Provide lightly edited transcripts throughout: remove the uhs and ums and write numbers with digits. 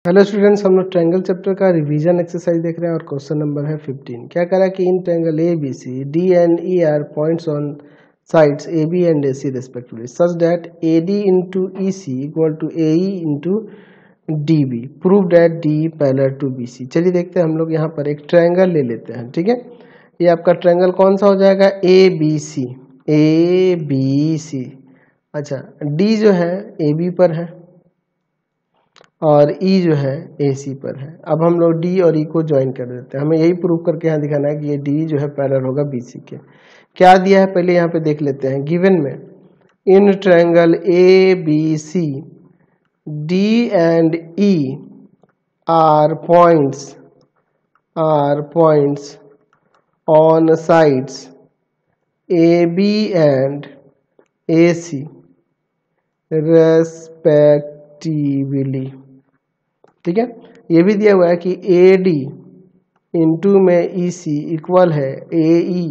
Hello students, हम लोग triangle chapter का रिवीजन एक्सरसाइज देख रहे हैं और क्वेश्चन नंबर है 15। क्या करा कि in triangle A B C D and E are points on sides A B and A C respectively such that A D into E C equal to A E into D B. Prove that D parallel to B C. चलिए देखते हैं, हम लोग यहाँ पर एक triangle ले लेते हैं। ठीक है, ये आपका ट्रायंगल कौन सा हो जाएगा? A B C. A B C. अच्छा, डी जो है ए बी पर है और ई जो है ए सी पर है। अब हम लोग डी और ई को ज्वाइन कर देते हैं। हमें यही प्रूव करके यहाँ दिखाना है कि ये डी जो है पैरेलल होगा बी सी के। क्या दिया है पहले यहाँ पे देख लेते हैं। गिवन में in triangle A B C D and E are points on sides A B and A C respectively. ठीक है, ये भी दिया हुआ है कि ए डी इंटू में ई सी इक्वल है ए ई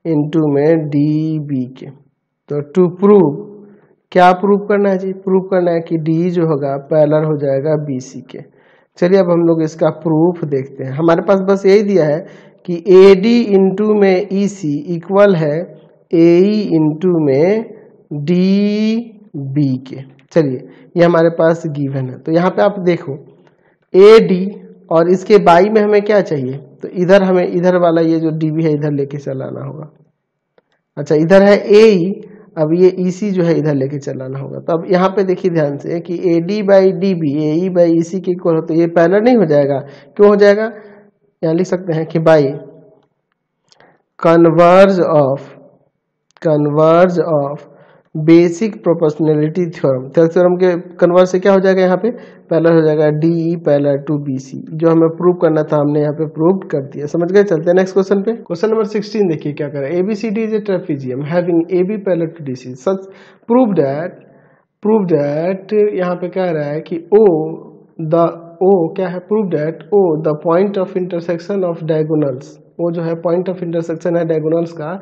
इंटू में डी बी के। तो टू प्रूव, क्या प्रूव करना है जी? प्रूव करना है कि डी जो होगा पैरेलल हो जाएगा बी सी के। चलिए अब हम लोग इसका प्रूफ देखते हैं। हमारे पास बस यही दिया है कि ए डी इंटू में ई सी इक्वल है ए ई इंटू में डी बी के। चलिए ये हमारे पास गिवन है। तो यहाँ पे आप देखो ए डी और इसके बाई में हमें क्या चाहिए? तो इधर हमें इधर वाला ये जो डी बी है इधर लेके चलाना होगा। अच्छा, इधर है ए ई, अब ये ई सी जो है इधर लेके चलाना होगा। तो अब यहाँ पे देखिए ध्यान से कि A D by D B A E by E C के इक्वल हो, तो ये पैरेलल नहीं हो जाएगा। क्यों हो जाएगा? यहाँ लिख सकते हैं कि by converse of basic proportionality theorem. Theorem के कन्वर्ज से क्या हो जाएगा? यहाँ पे पैरेलल हो जाएगा D E parallel to B C. जो हमें प्रूव करना था हमने यहाँ पे प्रूव कर दिया। समझ गए? चलते हैं नेक्स्ट क्वेश्चन पे। क्वेश्चन नंबर 16 देखिए क्या करें। A B C D is a trapezium having A B parallel to D C such prove that यहाँ पे कह रहा है कि क्या है? Prove that O the point of intersection of diagonals. वो जो है पॉइंट ऑफ इंटरसेक्शन है डायगोनल्स का,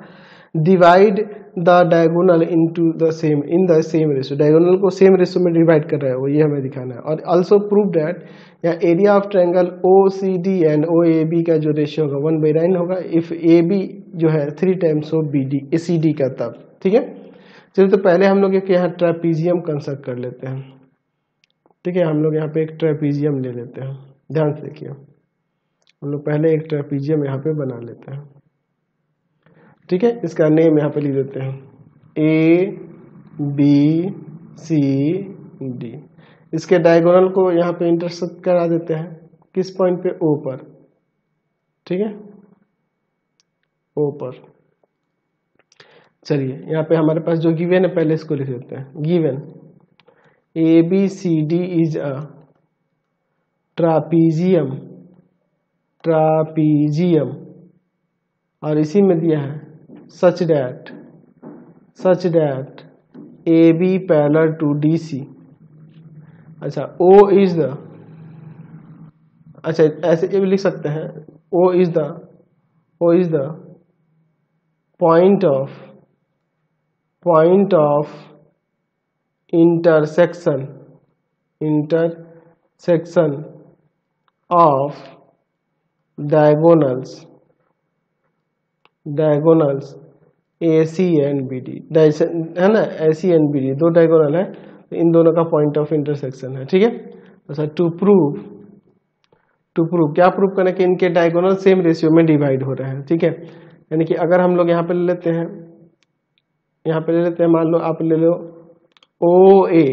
divide the diagonal into the same in the same ratio. Diagonal को सेम रेशियो में डिवाइड कर रहा है वो, ये हमें दिखाना है। और आल्सो प्रूव दैट या area of triangle O C D and O A B का जो रेशियो होगा 1/9 होगा इफ ए बी जो है 3 times of B D C D का। तब ठीक है, चलिए तो पहले हम लोग एक यहाँ ट्रेपेजियम कंस्ट्रक्ट कर लेते हैं। ठीक है, हम लोग यहाँ पे एक ट्रेपेजियम ले लेते हैं। ध्यान से देखिए, हम लोग पहले एक ट्रेपेजियम यहाँ पे बना लेते हैं। ठीक है, इसका नेम यहाँ पे लिख देते हैं ए बी सी डी। इसके डायगोनल को यहाँ पे इंटरसेक्ट करा देते हैं किस पॉइंट पे? ओ पर। ठीक है, ओ पर। चलिए यहाँ पे हमारे पास जो गिवन है पहले इसको लिख देते हैं। Given A B C D is a trapezium और इसी में दिया है such that AB parallel to DC। अच्छा, O is the, अच्छा ऐसे ये भी लिख सकते हैं O is the point of intersection of diagonals AC and BD है ना। AC एंड BD दो डायगोनल है, तो इन दोनों का पॉइंट ऑफ इंटरसेक्शन है। ठीक है, अच्छा टू प्रूव क्या प्रूव करना है कि इनके डायगोनल सेम रेशियो में डिवाइड हो रहे हैं। ठीक है, यानी कि अगर हम लोग यहाँ पे ले लेते हैं, मान लो आप ले लो OA,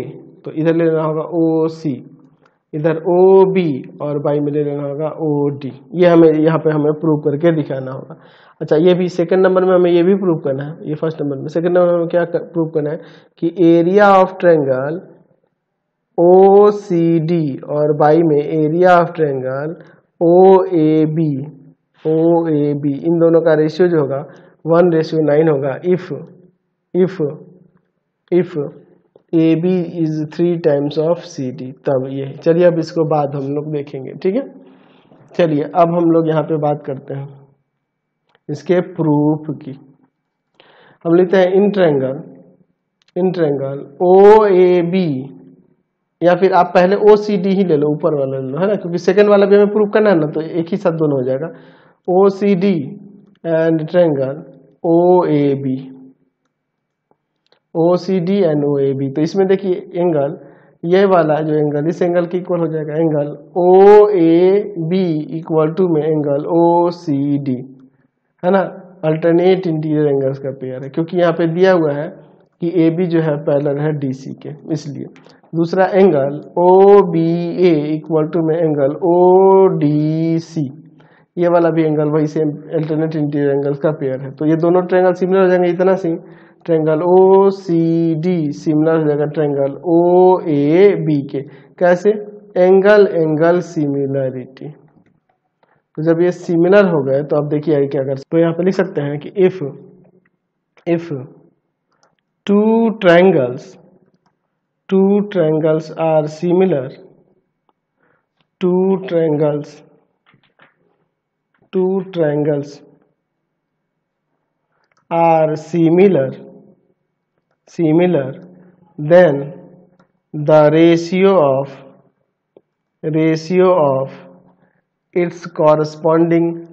तो इधर ले लेना होगा OC, इधर OB और बाई में ले लेना होगा OD। ये हमें यहाँ पे हमें प्रूव करके दिखाना होगा। अच्छा, ये भी सेकंड नंबर में हमें ये भी प्रूव करना है। ये फर्स्ट नंबर में, सेकंड नंबर में क्या प्रूव करना है कि एरिया ऑफ ट्रायंगल OCD और बाई में एरिया ऑफ ट्रायंगल OAB इन दोनों का रेशियो जो होगा 1:9 होगा if AB is 3 times of CD। तब ये, चलिए अब इसको बाद हम लोग देखेंगे। ठीक है, चलिए अब हम लोग यहाँ पे बात करते हैं इसके प्रूफ की। हम लिखते हैं इन ट्रायंगल OAB या फिर आप पहले ओ सी डी ही ले लो, ऊपर वाला ले लो, है ना, क्योंकि सेकंड वाला भी हमें प्रूव करना है ना, तो एक ही साथ दोनों हो जाएगा। O C D and triangle O A B, O C D and O A B. तो इसमें देखिए एंगल, ये वाला जो एंगल इस एंगल की इक्वल हो जाएगा angle O A B equal to में एंगल ओ सी डी, है ना, अल्टरनेट इंटीरियर एंगल्स का पेयर है, क्योंकि यहाँ पे दिया हुआ है कि ए बी जो है पैरेलल है डी सी के, इसलिए। दूसरा angle O B A equal to में एंगल ओ डी सी, ये वाला भी एंगल वही सेम अल्टरनेट इंटीरियर एंगल्स का पेयर है। तो ये दोनों ट्रायंगल सिमिलर हो जाएंगे, इतना सी triangle O C D similar हो जाएगा ट्रायंगल ओ ए बी के। कैसे? Angle angle similarity. तो जब ये सिमिलर हो गए तो अब देखिए आगे क्या कर, तो यहाँ पे लिख सकते हैं कि if to triangles are similar, two triangles are similar, then the ratio of its corresponding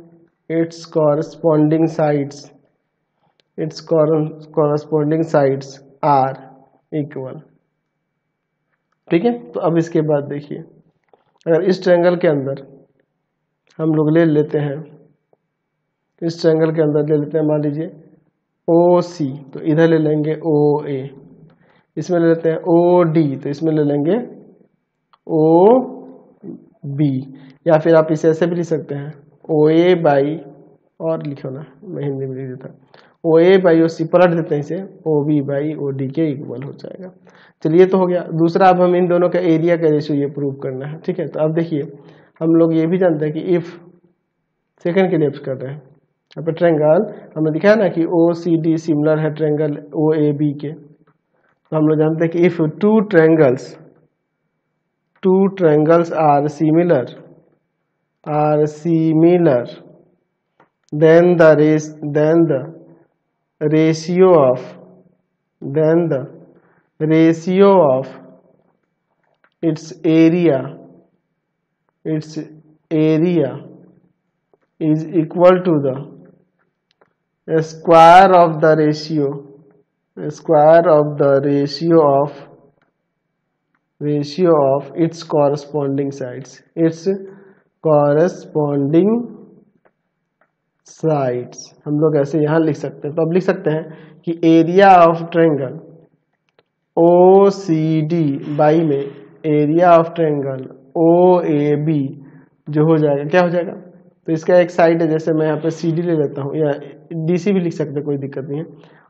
sides are equal। ठीक है, तो अब इसके बाद देखिए, अगर इस ट्रायंगल के अंदर हम लोग ले लेते हैं, इस ट्रायंगल के अंदर ले लेते हैं मान लीजिए ओ सी, तो इधर ले लेंगे ओ ए, इसमें ले लेते हैं ओ डी, तो इसमें ले लेंगे ओ बी, या फिर आप इसे ऐसे भी लिख सकते हैं ओ ए बाई, और लिखो ना, मैं हिंदी में लिख देता, ओ ए बाई ओ सी, पलट देते हैं इसे, O B by O D के इक्वल हो जाएगा। चलिए तो हो गया। दूसरा, अब हम इन दोनों का एरिया का रेशियो ये प्रूव करना है। ठीक है, तो अब देखिए हम लोग ये भी जानते हैं कि इफ सेकंड के लिए कर रहे हैं, यहाँ पर ट्रायंगल हमने दिखाया ना कि ओ सी डी सिमिलर है ट्रायंगल ओ ए बी के, तो हम लोग जानते हैं कि if two triangles are similar then the ratio of its area is equal to the square of the ratio of its corresponding sides, हम लोग ऐसे यहाँ लिख सकते हैं। तो अब लिख सकते हैं कि area of triangle O C D by में area of triangle O A B जो हो जाएगा, क्या हो जाएगा, तो इसका एक साइड है, जैसे मैं यहाँ पर सी डी ले लेता हूँ, या डी सी भी लिख सकते हैं, कोई दिक्कत नहीं है,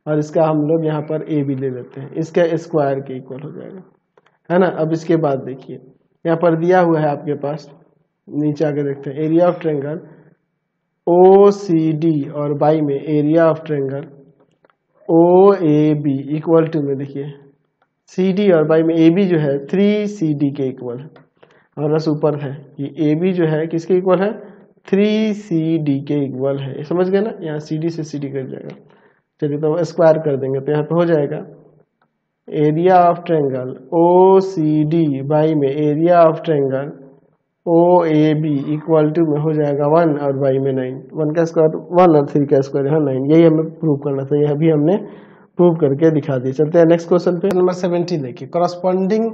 और इसका हम लोग यहाँ पर ए बी ले लेते हैं, इसका स्क्वायर के इक्वल हो जाएगा, है ना। अब इसके बाद देखिए यहाँ पर दिया हुआ है आपके पास, नीचे आके देखते हैं, area of triangle O C D और बाई में area of triangle O A B equal to में, देखिए सी डी और बाई में ए बी जो है 3CD के इक्वल है, और बस ऊपर है कि ए बी जो है किसके इक्वल है, 3CD के इक्वल है, समझ गए ना, यहाँ सी डी से सी डी कट जाएगा। चलिए तो स्क्वायर कर देंगे, तो यहाँ पे हो जाएगा area of triangle O C D by में area of triangle O A B equal to में हो जाएगा 1 और बाई में 9, 1 का स्क्वायर 1 और 3 का स्क्वायर यहाँ 9, यही हमें प्रूव करना था, यह भी हमने प्रूव करके दिखा दिया। चलते हैं नेक्स्ट क्वेश्चन पे, नंबर 17 देखिए, corresponding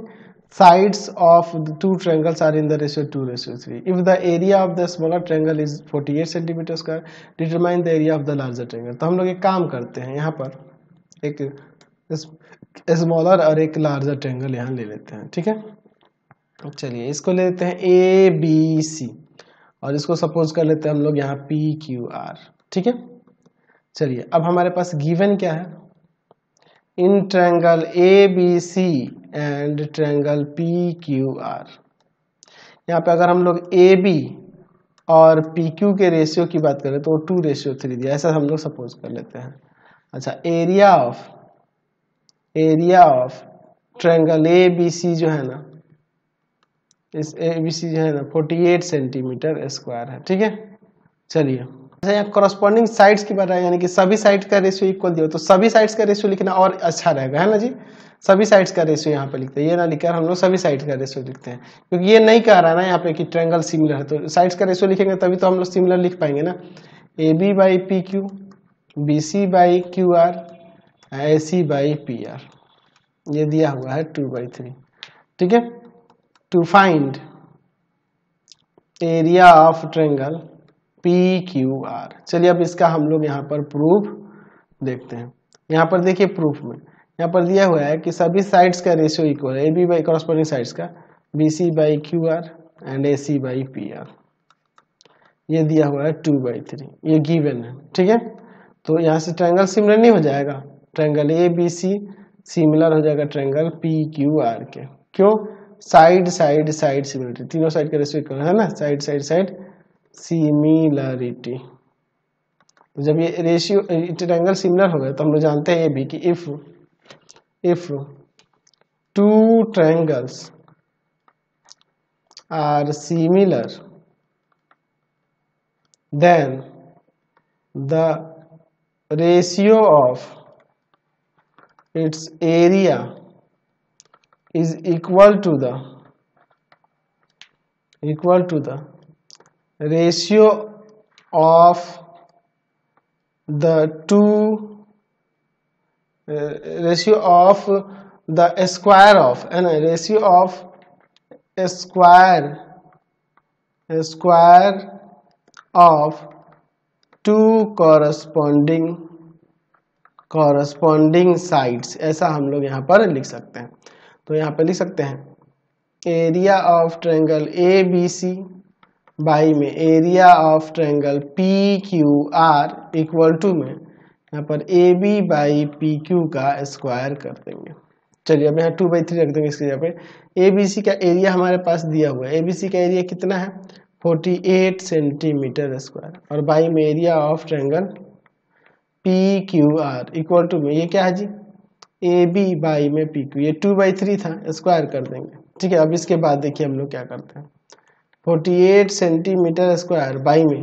sides of the two triangles are in the ratio 2:3. If the area of the smaller triangle is 48 centimeter square, determine the area of the larger triangle। तो हम लोग एक काम करते हैं, यहाँ पर एक स्मॉलर और एक लार्जर ट्रायंगल यहाँ ले लेते हैं। ठीक है, चलिए इसको ले लेते हैं ए बी सी, और इसको सपोज कर लेते हैं हम लोग यहाँ पी क्यू आर। ठीक है, चलिए अब हमारे पास गिवन क्या है, in triangle A B C and triangle P Q R, यहाँ पे अगर हम लोग ए बी और पी क्यू के रेशियो की बात करें तो 2:3 दिया, ऐसा हम लोग सपोज कर लेते हैं। अच्छा, area of triangle A B C जो है ना, इस ए बी सी जो है ना 48 सेंटीमीटर स्क्वायर है। ठीक है, चलिए अच्छा, यहाँ कॉरस्पॉन्डिंग साइड्स की बात है, यानी कि सभी साइड का रेशियो इक्वल दिया, तो सभी साइड्स का रेशियो लिखना और अच्छा रहेगा, है ना जी। सभी साइड्स का रेशियो यहाँ पे लिखते हैं, ये ना लिखकर हम लोग सभी साइड्स का रेशियो लिखते हैं, क्योंकि ये नहीं कह रहा है ना यहाँ पे कि ट्रायंगल सिमिलर है, तो साइड्स का रेशियो लिखेंगे तभी तो हम लोग सिमिलर लिख पाएंगे ना। A B by P Q, B C by Q R, A C by P R, ये दिया हुआ है 2/3। ठीक है, to find area of triangle P Q R. चलिए अब इसका हम लोग यहाँ पर प्रूफ देखते हैं। यहाँ पर देखिए प्रूफ में यहाँ पर दिया हुआ है कि सभी साइड्स का रेशियो इक्वल है, A B by corresponding sides का B C by Q R and A C by P R, ये दिया हुआ है 2/3, ये गिवन है। ठीक है, तो यहाँ से ट्रायंगल सिमिलर नहीं हो जाएगा, triangle A B C similar हो जाएगा ट्रायंगल पी क्यू आर के। क्यों? साइड साइड साइड सिमिलरिटी, तीनों साइड का रेशियो इक्वल है ना, साइड साइड साइड सिमिलरिटी। तो जब ये रेशियो ट्रायंगल सिमिलर हो गए तो हम लोग जानते हैं ये भी कि if two triangles are similar then the ratio of its area is equal to the ratio of the ratio of the square of ratio of square of two corresponding sides, ऐसा हम लोग यहाँ पर लिख सकते हैं। तो यहाँ पर लिख सकते हैं area of triangle A B C by में area of triangle P Q R equal to में यहाँ पर A B by P Q का स्क्वायर कर देंगे। चलिए अब यहाँ 2/3 रख देंगे इसके जगह पे। ए बी सी का एरिया हमारे पास दिया हुआ है, ए बी सी का एरिया कितना है 48 सेंटीमीटर स्क्वायर, और बाई में area of triangle P Q R equal to में ये क्या है जी ए बी बाई में पी क्यू, ये 2/3 था, स्क्वायर कर देंगे। ठीक है, अब इसके बाद देखिए हम लोग क्या करते हैं, 48 सेंटीमीटर स्क्वायर बाई में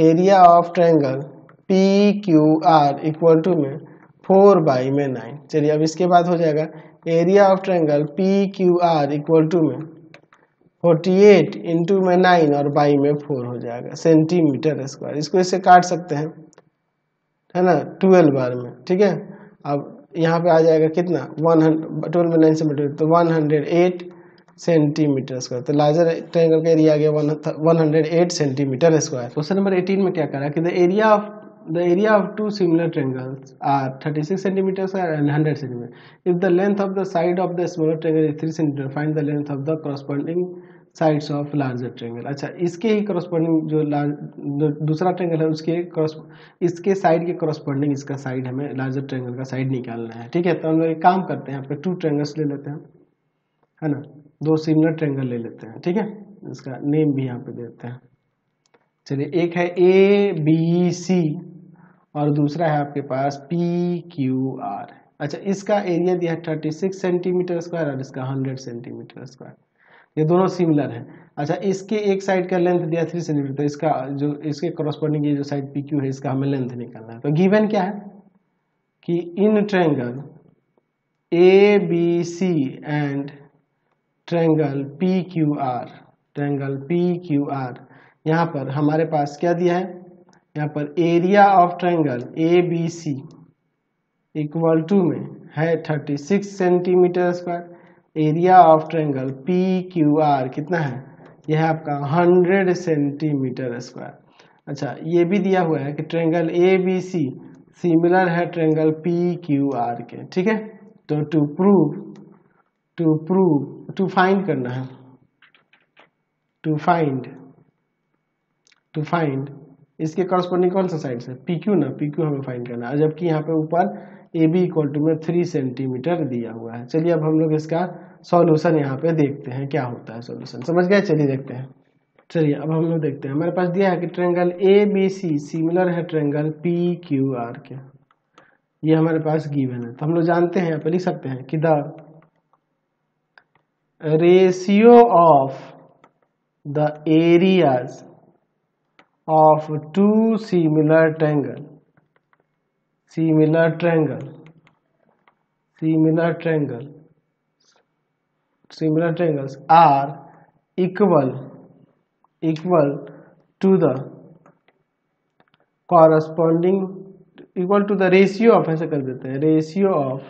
area of triangle P Q R equal to में 4/9। चलिए अब इसके बाद हो जाएगा area of triangle P Q R equal to में 48 इंटू में 9 और बाई में 4 हो जाएगा सेंटीमीटर स्क्वायर। इसको इससे काट सकते हैं, है ना, 12 बार में। ठीक है, अब यहाँ पे आ जाएगा कितना 12 में 9 से मल्टीप्लाई तो 108 सेंटीमीटर स्क्वायर। तो लार्जर ट्रायंगल का एरिया आ गया 108 सेंटीमीटर स्क्वायर। क्वेश्चन नंबर 18 में क्या करा कि the area of two similar triangles are 36 centimetre square and 100 centimetre. If the length of the side of the smaller triangle is 3 centimetre, find the length of the corresponding sides of larger triangle. अच्छा, इसके ही corresponding जो दूसरा triangle है उसके इसके side के corresponding इसका side हमें लार्जर ट्रायंगल का साइड निकालना है। ठीक है, तो हम लोग एक काम करते हैं, यहाँ पे 2 ट्रायंगल्स ले लेते हैं, है ना, 2 सिमिलर ट्रायंगल ले लेते हैं। ठीक है, इसका नेम भी यहाँ पे देते हैं। चलिए, एक है ए बी सी और दूसरा है आपके पास पी क्यू आर। अच्छा, इसका एरिया दिया है 36 सेंटीमीटर स्क्वायर और इसका 100 सेंटीमीटर स्क्वायर, ये दोनों सिमिलर हैं। अच्छा, इसके एक साइड का लेंथ दिया 3 सेंटीमीटर, तो इसका जो इसके कॉरस्पॉन्डिंग ये जो साइड पी क्यू है इसका हमें लेंथ निकालना है। तो गिवन क्या है कि in triangle A B C and triangle P Q R, यहाँ पर हमारे पास क्या दिया है, यहाँ पर area of triangle A B C equal to में है 36 centimetre square, area of triangle P Q R कितना है, यह है आपका 100 सेंटीमीटर स्क्वायर। अच्छा, ये भी दिया हुआ है कि triangle A B C similar है ट्रायंगल पी क्यू आर के। ठीक है, तो टू फाइंड करना है, टू फाइंड इसके कॉरस्पॉन्डिंग कौन सा साइड है पी क्यू ना, पी क्यू हमें फाइंड करना है, जबकि यहाँ पे ऊपर ए बी इक्वल टू में 3 सेंटीमीटर दिया हुआ है। चलिए अब हम लोग इसका सॉल्यूशन यहाँ पे देखते हैं क्या होता है सॉल्यूशन, समझ गए। चलिए देखते हैं। चलिए अब हम लोग देखते हैं, हमारे पास दिया है कि triangle A B C similar है ट्रायंगल पी क्यू आर के, ये हमारे पास गिवन है। तो हम लोग जानते हैं, यहाँ पे लिख सकते हैं कि the ratio of the areas of two similar triangle similar triangles are equal to the corresponding equal to the ratio of, ऐसा कर देते हैं, ratio of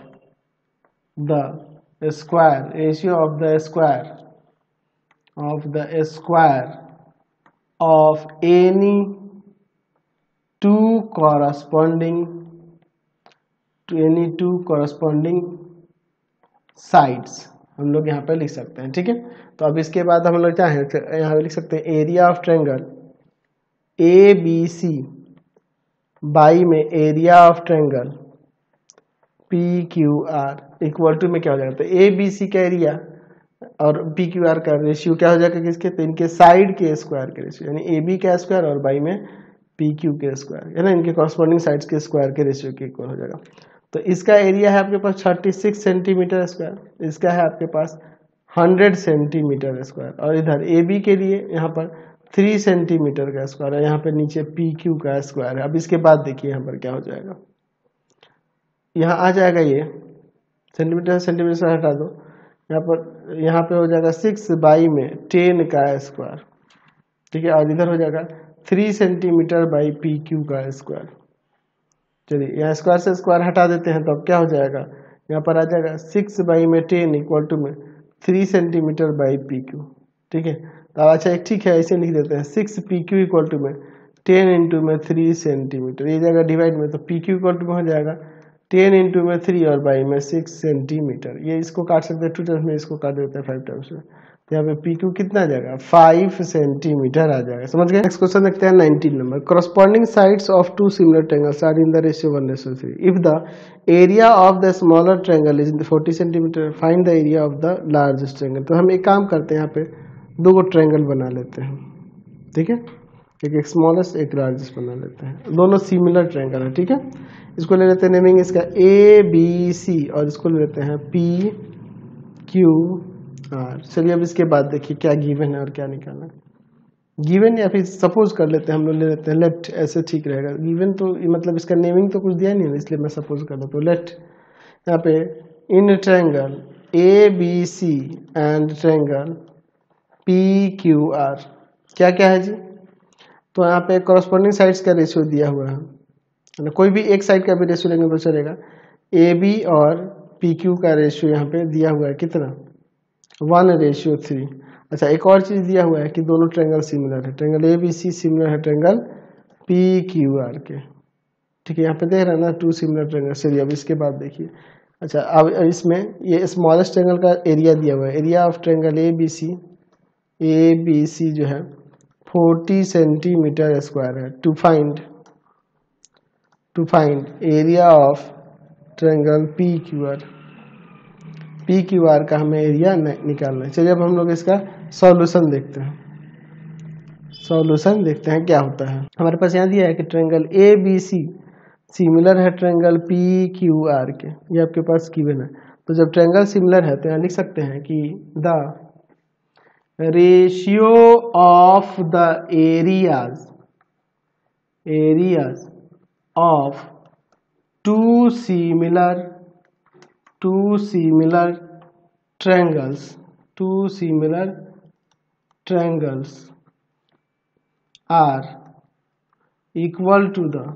the square of any two corresponding sides हम लोग यहाँ पे लिख सकते हैं। ठीक है, तो अब इसके बाद हम लोग क्या है, यहाँ पे लिख सकते हैं area of triangle A B C by में area of triangle P Q R equal to में क्या हो जाएगा, तो ए बी सी का एरिया और पी क्यू आर का रेशियो क्या हो जाएगा किसके, तो इनके साइड के स्क्वायर के रेशियो, यानी ए बी का स्क्वायर और बाई में पी क्यू के स्क्वायर, है ना, इनके कॉरस्पॉन्डिंग साइड्स के स्क्वायर के रेशियो के इक्वल हो जाएगा। तो इसका एरिया है आपके पास 36 सेंटीमीटर स्क्वायर, इसका है आपके पास 100 सेंटीमीटर स्क्वायर, और इधर ए बी के लिए यहाँ पर 3 सेंटीमीटर का स्क्वायर है, यहाँ पे नीचे पी क्यू का स्क्वायर है। अब इसके बाद देखिए यहाँ पर क्या हो जाएगा, यहाँ आ जाएगा ये सेंटीमीटर से हटा दो, यहाँ पे हो जाएगा 6 बाई में 10 का स्क्वायर, ठीक है, और इधर हो जाएगा 3 सेंटीमीटर बाई पी क्यू का स्क्वायर। चलिए यहाँ स्क्वायर से स्क्वायर हटा देते हैं, तो अब क्या हो जाएगा, यहाँ पर आ जाएगा 6 बाई में 10 इक्वल टू में 3 सेंटीमीटर बाई पी क्यू। ठीक है, तो अच्छा एक ठीक है, ऐसे लिख देते हैं 6 पी क्यू इक्वल टू में 10 इंटू में 3 सेंटीमीटर, ये जाएगा डिवाइड में, तो पी क्यू इक्वल टू में हो जाएगा 10 इंटू में 3 और बाई में 6 सेंटीमीटर। ये इसको काट सकते हैं 2 टाइम्स में, इसको काट देते हैं 5 टाइम्स में, तो यहाँ पे पी क्यू कितना आ जाएगा, 5 सेंटीमीटर आ जाएगा। समझ गए। नेक्स्ट क्वेश्चन देखते हैं 19 number. Corresponding sides of two similar triangles are in the ratio 1:3 if the area of the smaller triangle is 40 centimetre find the area of the largest triangle. तो हम एक काम करते हैं, यहाँ पे 2 ट्रायंगल बना लेते हैं, ठीक है, एक स्मॉलेस्ट एक लार्जेस्ट बना लेते हैं, दोनों सिमिलर ट्रायंगल है। ठीक है, इसको ले लेते हैं नेमिंग इसका ए बी सी, और इसको ले लेते हैं पी क्यू आर। चलिए अब इसके बाद देखिए क्या गिवन है और क्या निकालना है। गिवन या फिर सपोज कर लेते हैं, हम लोग ले लेते हैं लेट, ऐसे ठीक रहेगा। गिवन तो मतलब इसका नेमिंग तो कुछ दिया नहीं है, इसलिए मैं सपोज कर लेता हूँ लेट। यहाँ पे in triangle A B C and triangle P Q R क्या क्या है जी, तो यहाँ पे कॉरस्पॉन्डिंग साइड्स का रेशियो दिया हुआ है, कोई भी एक साइड का भी रेशियो लेंगे तो चलेगा। ए बी और पी क्यू का रेशियो यहाँ पे दिया हुआ है कितना, 1:3। अच्छा एक और चीज दिया हुआ है कि दोनों ट्रायंगल सिमिलर है, triangle A B C similar है ट्रायंगल पी क्यू आर के। ठीक है, यहाँ पे देख रहे हैं ना 2 सिमिलर ट्रायंगल। चलिए अब इसके बाद देखिए, अच्छा अब इसमें ये स्मॉलेस्ट ट्रायंगल का एरिया दिया हुआ है, area of triangle A B C जो है 40 सेंटीमीटर स्क्वायर है। To find area of triangle P Q R का हमें एरिया निकालना है। चलिए अब हम लोग इसका सॉल्यूशन देखते हैं क्या होता है। हमारे पास यहाँ दिया है कि triangle A B C similar है ट्रायंगल पी क्यू आर के, ये आपके पास गिवन है। तो जब ट्रायंगल सिमिलर है तो यहाँ लिख सकते हैं कि the ratio of the areas of two similar triangles are equal to the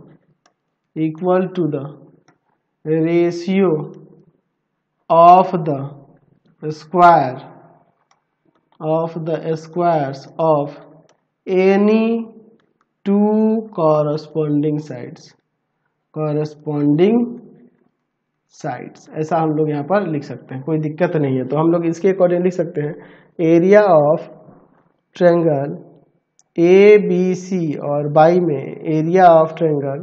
ratio of the squares of any two corresponding sides, ऐसा हम लोग यहाँ पर लिख सकते हैं, कोई दिक्कत नहीं है। तो हम लोग इसके अकॉर्डिंग लिख सकते हैं area of triangle A B C और बाई में area of triangle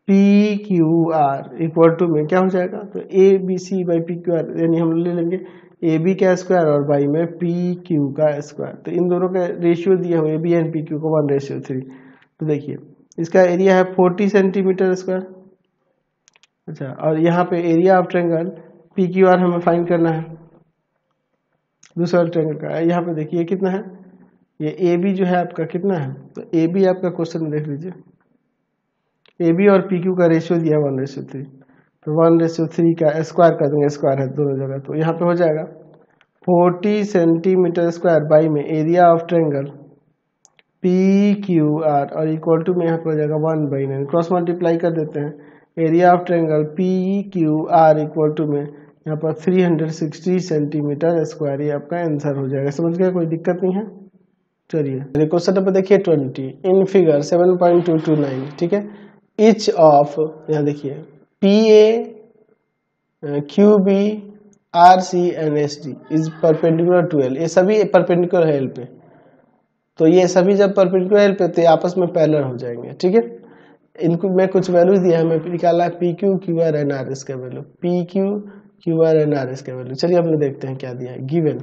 P Q R equal to में क्या हो जाएगा, तो A B C by P Q R, यानी हम ले लेंगे ए बी का स्क्वायर और बाई में पी क्यू का स्क्वायर। तो इन दोनों का रेशियो दिया हुआ है A B and P Q को 1:3। तो देखिए इसका एरिया है 40 सेंटीमीटर स्क्वायर। अच्छा और यहाँ पे area of triangle P Q are हमें फाइंड करना है दूसरा ट्रायंगल का। यहाँ पे देखिए कितना है, ये ए बी जो है आपका कितना है, तो ए बी आपका क्वेश्चन में देख लीजिए, ए बी और पी क्यू का रेशियो दिया 1:3। तो 1/3 का स्क्वायर कर देंगे, स्क्वायर है दोनों जगह, तो यहाँ पे हो जाएगा 40 सेंटीमीटर स्क्वायर बाई में एरिया ऑफ ट्रायंगल PQR और इक्वल टू में यहाँ पर हो जाएगा 1/9, क्रॉस मल्टीप्लाई कर देते हैं, area of triangle PQR equal to में यहाँ पर 360 सेंटीमीटर स्क्वायर, ये आपका आंसर हो जाएगा। समझ गए, कोई दिक्कत नहीं है। चलिए क्वेश्चन नंबर देखिए 20 इन फिगर 7.229, ठीक है। इच ऑफ, यहाँ देखिए PA QB RC and SD is perpendicular to L, ये सभी परपेंडिकुलर है L पे, तो ये सभी जब परपेंडिकुलर L पे तो ये आपस में पैरेलल हो जाएंगे, ठीक है। इनको मैं कुछ वैल्यू दिया है, मैं निकाला है PQ QR एंड RS का value, PQ QR and RS का वैल्यू। चलिए अब देखते हैं क्या दिया है। गिवन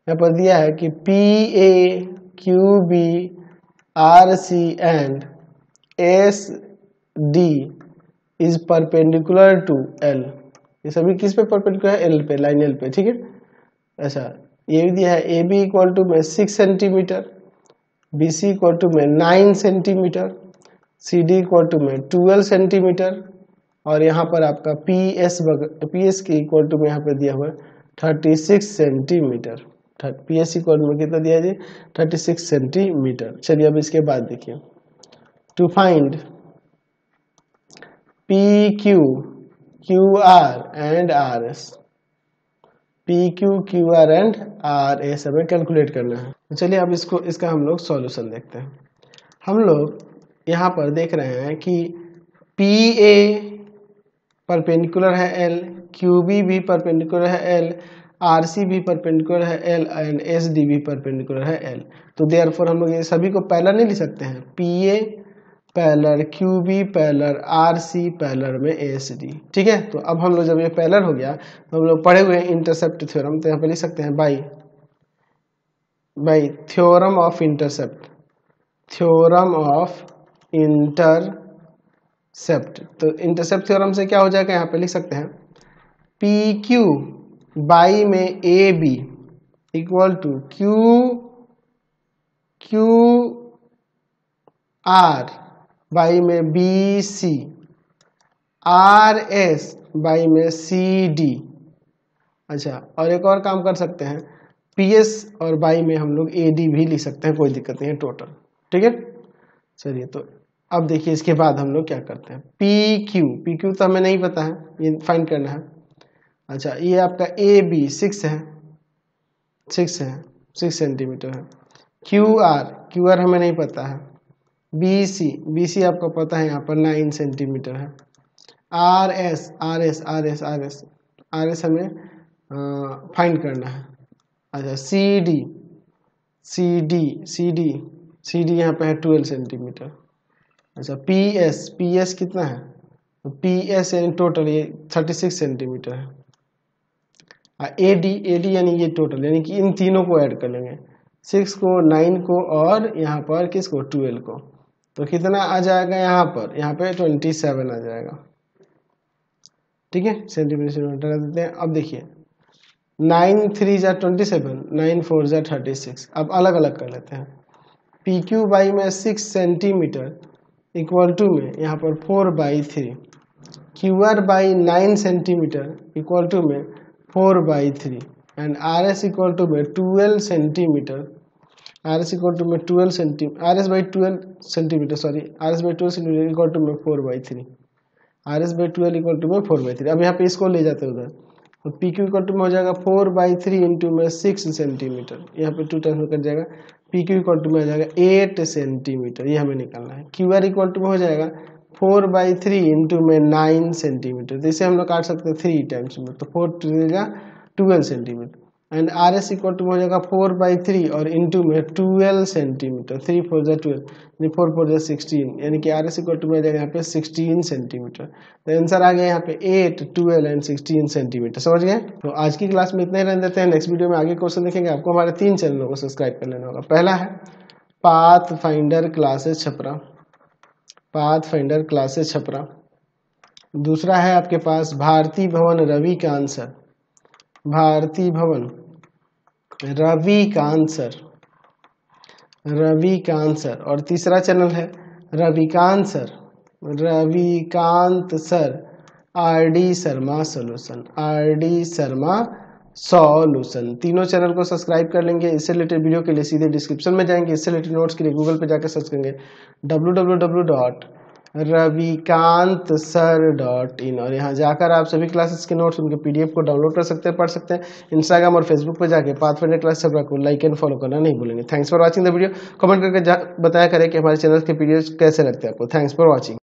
यहाँ पर दिया है कि PA QB RC and SD is perpendicular to L, ये सभी किस पे परपेंडिकुलर है? L पे, लाइन L पे, ठीक है। अच्छा, ये भी दिया है AB इक्वल टू में 6 सेंटीमीटर, BC इक्वल टू में 9 सेंटीमीटर, CD इक्वल टू में 12 सेंटीमीटर, और यहाँ पर आपका PS के इक्वल टू में यहाँ पे दिया हुआ है 36 सेंटीमीटर। PS इक्वल में कितना दिया जी? 36 सेंटीमीटर। चलिए अब इसके बाद देखिए, to find PQ QR and RS, PQ QR and RS हमें कैलकुलेट करना है। तो चलिए अब इसका हम लोग सॉल्यूशन देखते हैं। हम लोग यहाँ पर देख रहे हैं कि PA परपेंडिकुलर है L, QB भी परपेंडिकुलर है L, RC भी परपेंडिकुलर है L एंड SD भी परपेंडिकुलर है L। तो देयरफॉर हम लोग ये सभी को पैरेलल नहीं लिख सकते हैं, PA parallel QB parallel RC parallel में ASD, ठीक है। तो अब हम लोग जब ये पैरेलल हो गया तो हम लोग पढ़े हुए इंटरसेप्ट थ्योरम, तो यहाँ पे लिख सकते हैं by theorem of intercept, theorem of intercept. तो इंटरसेप्ट थ्योरम से क्या हो जाएगा, यहाँ पे लिख सकते हैं PQ बाई में AB equal to QR by में BC, RS बाई में CD। अच्छा, और एक और काम कर सकते हैं, PS और बाई में हम लोग AD भी लिख सकते हैं, कोई दिक्कत नहीं है, टोटल, ठीक है। चलिए तो अब देखिए इसके बाद हम लोग क्या करते हैं, PQ तो हमें नहीं पता है, ये फाइंड करना है। अच्छा, ये आपका AB 6 है, 6 सेंटीमीटर है। QR हमें नहीं पता है। BC आपको पता है, यहाँ पर 9 सेंटीमीटर है। RS हमें फाइंड करना है। अच्छा, CD यहाँ पे है 12 सेंटीमीटर। अच्छा, PS कितना है, तो PS यानी टोटल ये 36 सेंटीमीटर है। AD यानी ये टोटल, यानी कि इन तीनों को ऐड कर लेंगे, 6 को, 9 को और यहाँ पर किसको, 12 को, तो कितना आ जाएगा यहाँ पे 27 आ जाएगा, ठीक है। सेंटीमीटर रख देते हैं। अब देखिए 9 3 जा 27, 9 4 जा 36। अब अलग अलग कर लेते हैं। PQ बाई में 6 सेंटीमीटर इक्वल टू में यहाँ पर 4/3, QR बाई 9 सेंटीमीटर इक्वल टू में 4/3 एंड RS इक्वल टू में 12 सेंटीमीटर, RS इक्वल टू में 12 centimetre, RS by 12 centimetre equal to में 4/3, RS बाई 12 इक्वल टू में 4/3। अब यहाँ पे इसको ले जाते हैं उधर, तो PQ इक्वल टू में हो जाएगा 4/3 इंटू में 6 सेंटीमीटर, यहाँ पे 2 टाइम्स में कट जाएगा। PQ इक्वल टू में हो जाएगा 8 सेंटीमीटर, ये हमें निकालना है। QR इक्वल टू में हो जाएगा 4/3 इंटू में 9 सेंटीमीटर, तो इसे हम लोग काट सकते हैं 3 टाइम्स में, तो 4 12 centimetre and RS equal to हो जाएगा 4/3 और इंटू में 12 सेंटीमीटर, 3 4 जा 12 यानी 4 4 जा 16, यानी कि RS इक्वल टू हो जाएगा यहाँ पे 16 सेंटीमीटर। तो आंसर आ गया यहाँ पे 8, 12 एंड 16 सेंटीमीटर। समझ गए। तो आज की क्लास में इतना ही रहने देते हैं, नेक्स्ट वीडियो में आगे क्वेश्चन देखेंगे। आपको हमारे 3 चैनलों को सब्सक्राइब कर लेना होगा। पहला है पाथ फाइंडर क्लासेस छपरा, दूसरा है आपके पास भारती भवन रविकांत सर, और तीसरा चैनल है Ravikant sir RD Sharma solution, RD Sharma solution. तीनों चैनल को सब्सक्राइब कर लेंगे। इससे रिलेटेड वीडियो के लिए सीधे डिस्क्रिप्शन में जाएंगे। इससे रिलेटेड नोट्स के लिए गूगल पे जाकर सर्च करेंगे www.ravikantsir.in और यहाँ जाकर आप सभी क्लासेस के नोट्स उनके PDF को डाउनलोड कर सकते हैं, पढ़ सकते हैं। इंस्टाग्राम और फेसबुक पे जाके पाथफाइंडर क्लास चल रहा को लाइक एंड फॉलो करना नहीं भूलेंगे। Thanks for watching the video. Comment करके बताया करें कि हमारे चैनल के वीडियोस कैसे लगते हैं आपको। Thanks for watching.